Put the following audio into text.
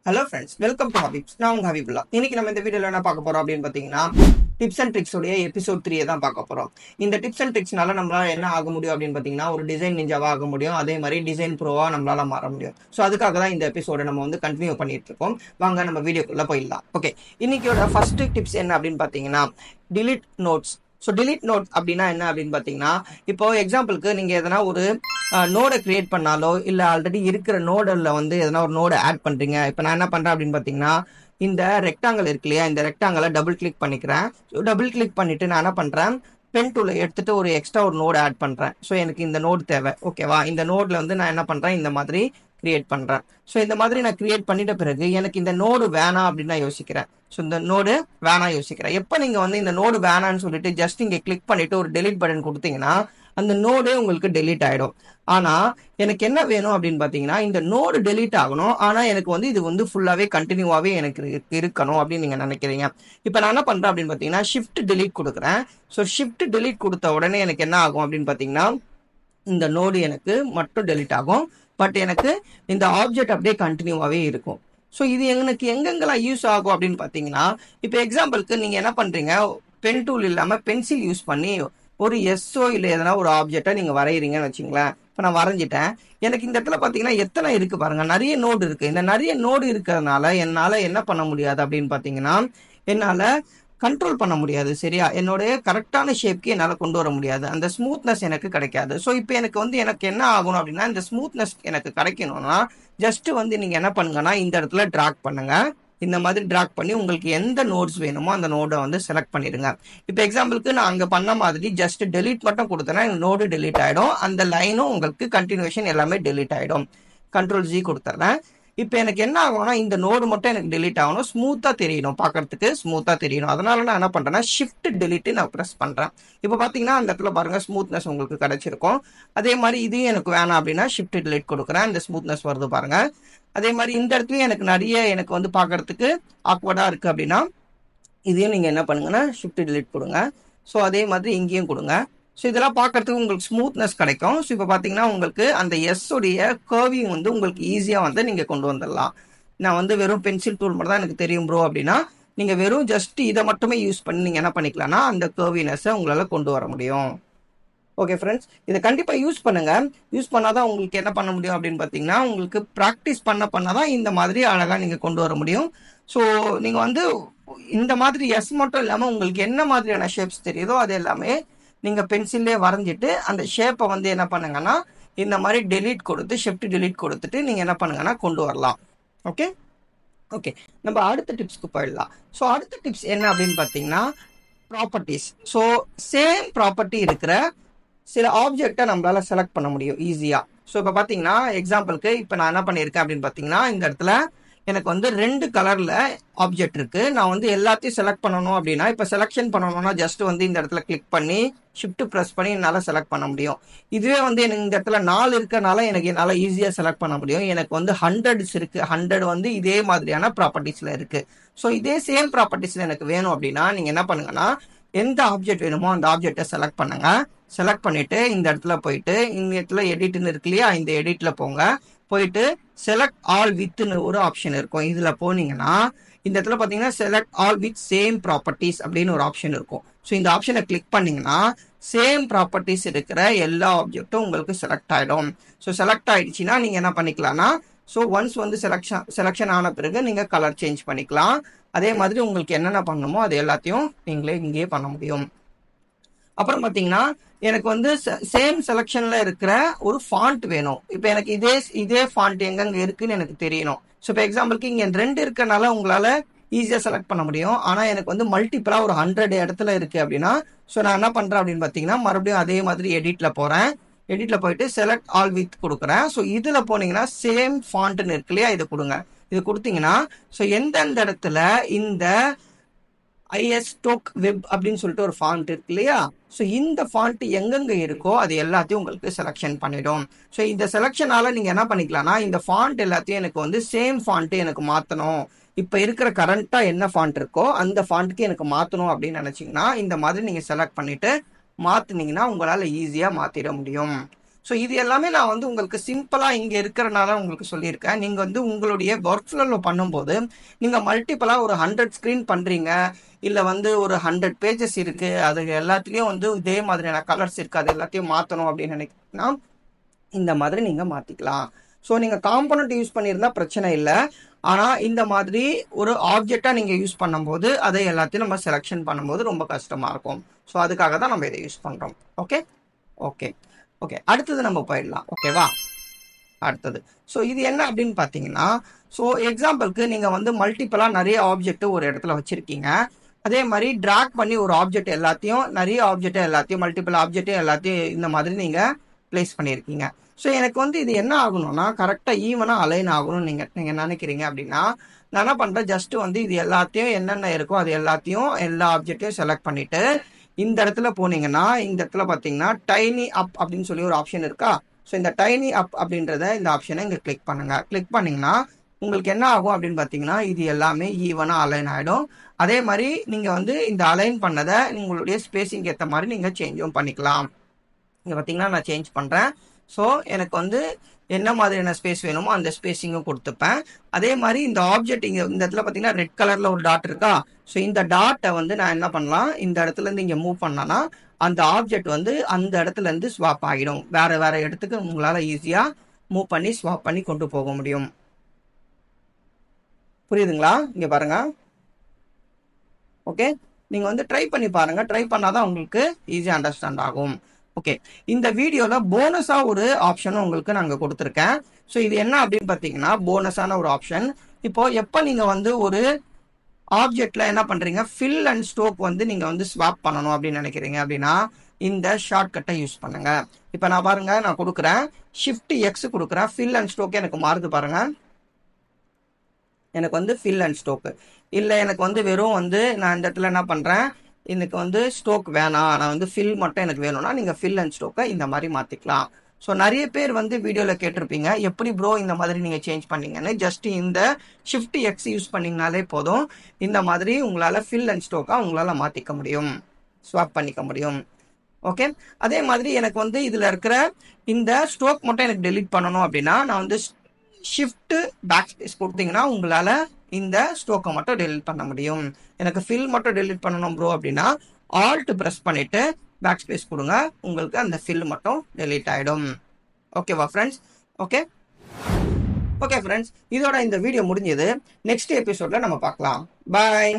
Hello friends, welcome to ஹபீப்ஸ். நான் உங்க ஹபீபுல்லா. இன்னைக்கு நம்ம இந்த வீடியோல என்ன பார்க்க போறோம் அப்படின்னு பார்த்தீங்கன்னா, டிப்ஸ் அண்ட் ட்ரிக்ஸ் உடைய எபிசோட் 3 தான் பார்க்க போறோம். இந்த டிப்ஸ் அண்ட் ட்ரிக்ஸ்னால நம்மளால என்ன ஆக முடியும் அப்படின்னு பார்த்தீங்கன்னா, ஒரு டிசைன் நிஞ்சாவா ஆக முடியும். அதே மாதிரி டிசைன் ப்ரோவா நம்மளால மாற முடியும். ஸோ அதுக்காக தான் இந்த எபிசோட நம்ம வந்து கண்டினியூ பண்ணிட்டு இருக்கோம். வாங்க நம்ம வீடியோக்குள்ள போயிடலாம். ஓகே, இன்னைக்கோட ஃபர்ஸ்ட் டிப்ஸ் என்ன அப்படின்னு பார்த்தீங்கன்னா, delete notes. So delete note அப்படின்னா என்ன அப்படின்னு பார்த்தீங்கன்னா, இப்போ எக்ஸாம்பிளுக்கு நீங்கள் எதனா ஒரு நோடை கிரியேட் பண்ணாலோ இல்லை ஆல்ரெடி இருக்கிற நோடில் வந்து எதனா ஒரு நோடை ஆட் பண்ணுறீங்க. இப்போ நான் என்ன பண்ணுறேன் அப்படின்னு பார்த்தீங்கன்னா, இந்த ரெக்டாங்கல் இருக்கு இல்லையா, இந்த ரெக்டாங்கலை டபுள் கிளிக் பண்ணிக்கிறேன். ஸோ டபுள் கிளிக் பண்ணிவிட்டு நான் என்ன பண்ணுறேன், பென் டூலை எடுத்துகிட்டு ஒரு எக்ஸ்ட்ரா ஒரு நோடு ஆட் பண்ணுறேன். ஸோ எனக்கு இந்த நோடு தேவை. ஓகேவா, இந்த நோடில் வந்து நான் என்ன பண்ணுறேன், இந்த மாதிரி கிரியேட் பண்ணுறேன். ஸோ இந்த மாதிரி நான் கிரியேட் பண்ணிட்ட பிறகு எனக்கு இந்த நோடு வேணாம் அப்படின்னு நான் யோசிக்கிறேன். ஸோ இந்த நோடு வேணாம் யோசிக்கிறேன். எப்போ நீங்கள் வந்து இந்த நோடு வேணான்னு சொல்லிட்டு ஜஸ்ட் இங்கே கிளிக் பண்ணிட்டு ஒரு டெலிட் பட்டன் கொடுத்தீங்கன்னா அந்த நோடே உங்களுக்கு டெலீட் ஆகிடும். ஆனால் எனக்கு என்ன வேணும் அப்படின்னு பார்த்தீங்கன்னா, இந்த நோடு டெலீட் ஆகணும், ஆனால் எனக்கு வந்து இது வந்து ஃபுல்லாகவே கண்டினியூவாகவே எனக்கு இருக்கணும் அப்படின்னு நீங்கள் நினைக்கிறீங்க. இப்போ நான் என்ன பண்ணுறேன் அப்படின்னு பார்த்தீங்கன்னா, ஷிஃப்ட் டெலீட் கொடுக்குறேன். ஸோ ஷிஃப்ட் டெலீட் கொடுத்த உடனே எனக்கு என்ன ஆகும் அப்படின்னு பார்த்தீங்கன்னா, இந்த நோடு எனக்கு மட்டும் டெலீட் ஆகும். பட் எனக்கு இந்த ஆப்ஜெக்ட் அப்படியே கண்டினியூவாகவே இருக்கும். ஸோ இது எனக்கு எங்கெங்கெல்லாம் யூஸ் ஆகும் அப்படின்னு பார்த்தீங்கன்னா, இப்போ எக்ஸாம்பிளுக்கு நீங்கள் என்ன பண்ணுறீங்க, பென் டூல் இல்லாமல் பென்சில் யூஸ் பண்ணி ஒரு எஸ்ஓ இல்லை எதனா ஒரு ஆப்ஜெக்டை நீங்கள் வரைகிறீங்கன்னு வச்சுங்களேன். இப்போ நான் வரைஞ்சிட்டேன். எனக்கு இந்த இடத்துல பார்த்தீங்கன்னா எத்தனை இருக்குது பாருங்கள், நிறைய நோடு இருக்குது. இந்த நிறைய நோடு இருக்கிறதுனால என்னால் என்ன பண்ண முடியாது அப்படின்னு பார்த்தீங்கன்னா, என்னால் கண்ட்ரோல் பண்ண முடியாது. சரியா, என்னுடைய கரெக்டான ஷேப்க்கு என்னால் கொண்டு வர முடியாது. அந்த ஸ்மூத்னஸ் எனக்கு கிடைக்காது. ஸோ இப்போ எனக்கு என்ன ஆகணும் அப்படின்னா, இந்த ஸ்மூத்னஸ் எனக்கு கிடைக்கணும்னா ஜஸ்ட் வந்து நீங்கள் என்ன பண்ணுங்கன்னா, இந்த இடத்துல ட்ராக் பண்ணுங்க. இந்த மாதிரி ட்ராக் பண்ணி உங்களுக்கு எந்த நோட்ஸ் வேணுமோ அந்த நோடை வந்து செலக்ட் பண்ணிடுங்க. இப்போ எக்ஸாம்பிளுக்கு நான் அங்கே பண்ண மாதிரி ஜஸ்ட் டெலீட் மட்டும் கொடுத்தேன்னா இந்த நோடு டெலீட் ஆகிடும். அந்த லைனும் உங்களுக்கு கண்டினியூஷன் எல்லாமே டெலீட் ஆகிடும். கண்ட்ரோல் ஜி கொடுத்துட்றேன். இப்போ எனக்கு என்ன ஆகும்னா, இந்த நோடு மட்டும் எனக்கு டெலீட் ஆகணும், ஸ்மூத்தாக தெரியணும், பார்க்கறதுக்கு ஸ்மூத்தாக தெரியணும். அதனால நான் என்ன பண்ணுறேன்னா, ஷிஃப்ட் டெலீட்டு நான் ப்ரெஸ் பண்ணுறேன். இப்போ பார்த்தீங்கன்னா அந்த இடத்துல பாருங்கள் ஸ்மூத்னஸ் உங்களுக்கு கிடைச்சிருக்கும். அதே மாதிரி இதையும் எனக்கு வேணாம் அப்படின்னா ஷிஃப்ட் டெலீட் கொடுக்குறேன். இந்த ஸ்மூத்னஸ் வருது பாருங்கள். அதே மாதிரி இந்த இடத்துலையும் எனக்கு வந்து பார்க்கறதுக்கு ஆக்வர்டாக இருக்குது அப்படின்னா இதையும் நீங்கள் என்ன பண்ணுங்கன்னா ஷிஃப்ட் டெலீட் கொடுங்க. ஸோ அதே மாதிரி இங்கேயும் கொடுங்க. ஸோ இதெல்லாம் பார்க்கறதுக்கு உங்களுக்கு ஸ்மூத்னஸ் கிடைக்கும். ஸோ இப்போ பார்த்தீங்கன்னா உங்களுக்கு அந்த எஸ்ஸுடைய கர்விங் வந்து உங்களுக்கு ஈஸியாக வந்து நீங்கள் கொண்டு வந்துடலாம். நான் வந்து வெறும் பென்சில் டூல் மட்டும் தான் எனக்கு தெரியும் ப்ரோ அப்படின்னா நீங்கள் வெறும் ஜஸ்ட் இதை மட்டுமே யூஸ் பண்ணி நீங்கள் என்ன பண்ணிக்கலாம்னா அந்த கர்வினஸை உங்களால் கொண்டு வர முடியும். ஓகே ஃப்ரெண்ட்ஸ், இதை கண்டிப்பாக யூஸ் பண்ணுங்கள். யூஸ் பண்ணால் தான் உங்களுக்கு என்ன பண்ண முடியும் அப்படின்னு பார்த்தீங்கன்னா, உங்களுக்கு ப்ராக்டிஸ் பண்ண தான் இந்த மாதிரி அழகாக நீங்கள் கொண்டு வர முடியும். ஸோ நீங்கள் வந்து இந்த மாதிரி எஸ் மட்டும் இல்லாமல் உங்களுக்கு என்ன மாதிரியான ஷேப்ஸ் தெரியுதோ அது எல்லாமே நீங்கள் பென்சில்லே வரைஞ்சிட்டு அந்த ஷேப்பை வந்து என்ன பண்ணுங்கன்னா இந்த மாதிரி டெலீட் கொடுத்து ஷிஃப்ட் டெலீட் கொடுத்துட்டு நீங்கள் என்ன பண்ணுங்கன்னா கொண்டு வரலாம். ஓகே ஓகே, நம்ம அடுத்த டிப்ஸ்க்கு போயிடலாம். ஸோ அடுத்த டிப்ஸ் என்ன அப்படின்னு பார்த்தீங்கன்னா, ப்ராப்பர்ட்டிஸ். ஸோ சேம் ப்ராப்பர்ட்டி இருக்கிற சில ஆப்ஜெக்டை நம்மளால செலக்ட் பண்ண முடியும் ஈஸியாக. ஸோ இப்போ பார்த்தீங்கன்னா எக்ஸாம்பிளுக்கு இப்போ நான் என்ன பண்ணியிருக்கேன் அப்படின்னு பார்த்தீங்கன்னா, இந்த இடத்துல எனக்கு வந்து 2 கலரில் ஆப்ஜெக்ட் இருக்குது. நான் வந்து எல்லாத்தையும் செலக்ட் பண்ணணும் அப்படின்னா, இப்போ செலெக்ஷன் பண்ணணும்னா ஜஸ்ட் வந்து இந்த இடத்துல கிளிக் பண்ணி ஷிஃப்ட் ப்ரெஸ் பண்ணி என்னால் செலக்ட் பண்ண முடியும். இதுவே வந்து எனக்கு இந்த இடத்துல 4 இருக்கிறனால என்னால் ஈஸியாக செலக்ட் பண்ண முடியும். எனக்கு வந்து 100s இருக்குது. 100 வந்து இதே மாதிரியான ப்ராப்பர்ட்டிஸில் இருக்குது. ஸோ இதே சேம் ப்ராப்பர்ட்டிஸில் எனக்கு வேணும் அப்படின்னா நீங்கள் என்ன பண்ணுங்கன்னா, எந்த ஆப்ஜெக்ட் வேணுமோ அந்த ஆப்ஜெக்டை செலக்ட் பண்ணுங்கள். செலக்ட் பண்ணிவிட்டு இந்த இடத்துல போயிட்டு இந்த இடத்துல எடிட்னு இருக்கு இல்லையா, இந்த எடிட்டில் போங்க. போயிட்டு செலக்ட் ஆல் வித்னு ஒரு ஆப்ஷன் இருக்கும். இதில் போனீங்கன்னா இந்த இடத்துல பார்த்தீங்கன்னா select all with same properties அப்படின்னு ஒரு ஆப்ஷன் இருக்கும். ஸோ இந்த ஆப்ஷனை கிளிக் பண்ணிங்கன்னா சேம் ப்ராப்பர்ட்டிஸ் இருக்கிற எல்லா ஆப்ஜெக்ட்டும் உங்களுக்கு செலக்ட் ஆகிடும். ஸோ செலக்ட் ஆகிடுச்சின்னா நீங்கள் என்ன பண்ணிக்கலாம்னா, ஸோ ஒன்ஸ் வந்து செலெக்ஷன் ஆன பிறகு நீங்கள் கலர் சேஞ்ச் பண்ணிக்கலாம். அதே மாதிரி உங்களுக்கு என்னென்ன பண்ணணுமோ அது எல்லாத்தையும் நீங்களே இங்கேயே பண்ண முடியும். அப்புறம் பார்த்தீங்கன்னா எனக்கு வந்து சேம் செலெக்ஷனில் இருக்கிற ஒரு ஃபாண்ட் வேணும். இப்போ எனக்கு இதே ஃபாண்ட் எங்கெங்கே இருக்குன்னு எனக்கு தெரியணும். ஸோ இப்போ எக்ஸாம்பிளுக்கு இங்கே 2 இருக்கனால உங்களால் ஈஸியாக செலக்ட் பண்ண முடியும். ஆனால் எனக்கு வந்து மல்டிபிளாக ஒரு 100 இடத்துல இருக்குது அப்படின்னா ஸோ நான் என்ன பண்ணுறேன் அப்படின்னு பார்த்தீங்கன்னா, மறுபடியும் அதே மாதிரி எடிட்டில் போகிறேன். எடிட்டில் போயிட்டு செலக்ட் ஆல் வித் கொடுக்குறேன். ஸோ இதில் போனீங்கன்னா சேம் ஃபாண்ட்டுன்னு இருக்கு இல்லையா, இதை கொடுங்க. இது கொடுத்தீங்கன்னா ஸோ எந்தெந்த இடத்துல இந்த ஐஎஸ்டோக் வெப் அப்படின்னு சொல்லிட்டு ஒரு ஃபாண்ட் இருக்கு இல்லையா, ஸோ இந்த ஃபாண்ட் எங்கெங்கே இருக்கோ அது எல்லாத்தையும் உங்களுக்கு செலெக்ஷன் பண்ணிடும். ஸோ இந்த செலெக்ஷனால் நீங்கள் என்ன பண்ணிக்கலாம்னா, இந்த ஃபாண்ட் எல்லாத்தையும் எனக்கு வந்து சேம் ஃபாண்ட்டு எனக்கு மாற்றணும், இப்போ இருக்கிற கரண்ட்டாக என்ன ஃபாண்ட் இருக்கோ அந்த ஃபாண்ட்டுக்கு எனக்கு மாற்றணும் அப்படின்னு நினச்சிங்கன்னா இந்த மாதிரி நீங்கள் செலக்ட் பண்ணிவிட்டு மாற்றினீங்கன்னா உங்களால் ஈஸியாக மாற்றிட முடியும். ஸோ இது எல்லாமே நான் வந்து உங்களுக்கு சிம்பிளாக இங்கே இருக்கிறனால உங்களுக்கு சொல்லியிருக்கேன். நீங்கள் வந்து உங்களுடைய ஒர்க் ஃப்ளோவில் பண்ணும்போது நீங்கள் மல்டிபிளாக ஒரு 100 ஸ்க்ரீன் பண்ணுறீங்க, இல்லை வந்து ஒரு 100 பேஜஸ் இருக்குது, அது எல்லாத்துலேயும் வந்து இதே மாதிரியான கலர்ஸ் இருக்குது, அது எல்லாத்தையும் மாற்றணும் அப்படின்னு நினைக்கிறீங்கன்னா இந்த மாதிரி நீங்கள் மாற்றிக்கலாம். ஸோ நீங்கள் காம்பனண்ட் யூஸ் பண்ணியிருந்தால் பிரச்சனை இல்லை. ஆனால் இந்த மாதிரி ஒரு ஆப்ஜெக்டாக நீங்கள் யூஸ் பண்ணும்போது அதை எல்லாத்தையும் நம்ம செலெக்ஷன் பண்ணும்போது ரொம்ப கஷ்டமாக இருக்கும். ஸோ அதுக்காக தான் நம்ம இதை யூஸ் பண்ணுறோம். ஓகே ஓகே ஓகே அடுத்தது நம்ம போயிடலாம். ஓகேவா? அடுத்தது ஸோ இது என்ன அப்படின்னு பார்த்தீங்கன்னா, ஸோ எக்ஸாம்பிளுக்கு நீங்கள் வந்து மல்டிபிளாக நிறைய ஆப்ஜெக்ட் ஒரு இடத்துல வச்சுருக்கீங்க. அதே மாதிரி ட்ராக் பண்ணி ஒரு ஆப்ஜெக்ட் எல்லாத்தையும் நிறைய ஆப்ஜெக்ட் எல்லாத்தையும் மல்டிபிள் ஆப்ஜெக்ட் எல்லாத்தையும் இந்த மாதிரி நீங்கள் பிளேஸ் பண்ணியிருக்கீங்க. ஸோ எனக்கு வந்து இது என்ன ஆகணும்னா கரெக்டாக ஈவனாக அலைன் ஆகணும்னு நீங்கள் நினைக்கிறீங்க அப்படின்னா நான் என்ன பண்ணுறேன், ஜஸ்ட்டு வந்து இது எல்லாத்தையும் என்னென்ன இருக்கோ அது எல்லாத்தையும் எல்லா ஆப்ஜெக்டையும் செலக்ட் பண்ணிவிட்டு இந்த இடத்துல போனீங்கன்னா இந்த இடத்துல பார்த்தீங்கன்னா டைனி அப் அப்படின்னு சொல்லி ஒரு ஆப்ஷன் இருக்கா. ஸோ இந்த டைனி அப் அப்படின்றத இந்த ஆப்ஷனை இங்கே கிளிக் பண்ணுங்கள். கிளிக் பண்ணிங்கன்னா உங்களுக்கு என்ன ஆகும் அப்படின்னு பார்த்தீங்கன்னா இது எல்லாமே ஈவனாக அலைன் ஆகிடும். அதே மாதிரி நீங்கள் வந்து இந்த அலைன் பண்ணதை உங்களுடைய ஸ்பேஸிங் ஏற்ற மாதிரி நீங்கள் சேஞ்சும் பண்ணிக்கலாம். இங்கே பார்த்தீங்கன்னா நான் சேஞ்ச் பண்ணுறேன். ஸோ எனக்கு வந்து என்ன மாதிரியான ஸ்பேஸ் வேணுமோ அந்த ஸ்பேஸிங்கும் கொடுத்துப்பேன். அதே மாதிரி இந்த ஆப்ஜெக்ட் இங்கே இந்த இடத்துல பார்த்தீங்கன்னா ரெட் கலரில் ஒரு டாட் இருக்கா. ஸோ இந்த டாட்டை வந்து நான் என்ன பண்ணலாம், இந்த இடத்துலேருந்து இங்கே மூவ் பண்ணேன்னா அந்த ஆப்ஜெக்ட் வந்து அந்த இடத்துலேருந்து ஸ்வாப் ஆகிடும். வேறு இடத்துக்கு உங்களால் ஈஸியாக மூவ் பண்ணி ஸ்வாப் பண்ணி கொண்டு போக முடியும். புரியுதுங்களா? இங்கே பாருங்கள். ஓகே, நீங்கள் வந்து ட்ரை பண்ணி பாருங்கள். ட்ரை பண்ணால் தான் உங்களுக்கு ஈஸியாக அண்டர்ஸ்டாண்ட் ஆகும். ஓகே, இந்த வீடியோவில் போனஸாக ஒரு ஆப்ஷனும் உங்களுக்கு நாங்கள் கொடுத்துருக்கேன். ஸோ இது என்ன அப்படின்னு பார்த்தீங்கன்னா போனஸான ஒரு ஆப்ஷன். இப்போது எப்போ நீங்கள் வந்து ஒரு ஆப்ஜெக்டில் என்ன பண்ணுறீங்க, ஃபில் அண்ட் ஸ்ட்ரோக் வந்து நீங்கள் வந்து ஸ்வாப் பண்ணணும் அப்படின்னு நினைக்கிறீங்க அப்படின்னா இந்த ஷார்ட்கட்டை யூஸ் பண்ணுங்கள். இப்போ நான் பாருங்கள், நான் கொடுக்குறேன் Shift X கொடுக்குறேன். ஃபில் அண்ட் ஸ்ட்ரோக் எனக்கு மாறுது பாருங்கள். எனக்கு வந்து ஃபில் அண்ட் ஸ்ட்ரோக்கு இல்லை, எனக்கு வந்து வெறும் வந்து நான் இந்த இடத்துல என்ன பண்ணுறேன், எனக்கு வந்து ஸ்ட்ரோக் வேணாம், நான் வந்து ஃபில் மட்டும் எனக்கு வேணும்னா நீங்கள் ஃபில் அண்ட் ஸ்ட்ரோக்கை இந்த மாதிரி மாற்றிக்கலாம். ஸோ நிறைய பேர் வந்து வீடியோவில் கேட்டிருப்பீங்க எப்படி ப்ரோ இந்த மாதிரி நீங்கள் சேஞ்ச் பண்ணீங்கன்னு. ஜஸ்ட் இந்த Shift X யூஸ் பண்ணிங்கனாலே போதும், இந்த மாதிரி உங்களால் ஃபில் அண்ட் ஸ்ட்ரோக்காக உங்களால் மாற்றிக்க முடியும், ஸ்வாப் பண்ணிக்க முடியும். ஓகே, அதே மாதிரி எனக்கு வந்து இதில் இருக்கிற இந்த ஸ்ட்ரோக் மட்டும் எனக்கு டெலீட் பண்ணணும் அப்படின்னா நான் வந்து ஷிஃப்ட் பேக் ஸ்பேஸ் கொடுத்தீங்கன்னா உங்களால் இந்த ஸ்ட்ரோக்கை மட்டும் டெலிட் பண்ண முடியும். எனக்கு ஃபில் மட்டும் டெலிட் பண்ணணும் ப்ரோ அப்படின்னா ஆல்ட் ப்ரெஸ் பண்ணிவிட்டு பேக் ஸ்பேஸ் கொடுங்க, உங்களுக்கு அந்த ஃபில் மட்டும் டெலீட் ஆகிடும். ஓகேவா ஃப்ரெண்ட்ஸ்? ஓகே ஓகே ஃப்ரெண்ட்ஸ், இதோட இந்த வீடியோ முடிஞ்சது. நெக்ஸ்ட் எபிசோடில் நம்ம பார்க்கலாம். பாய்.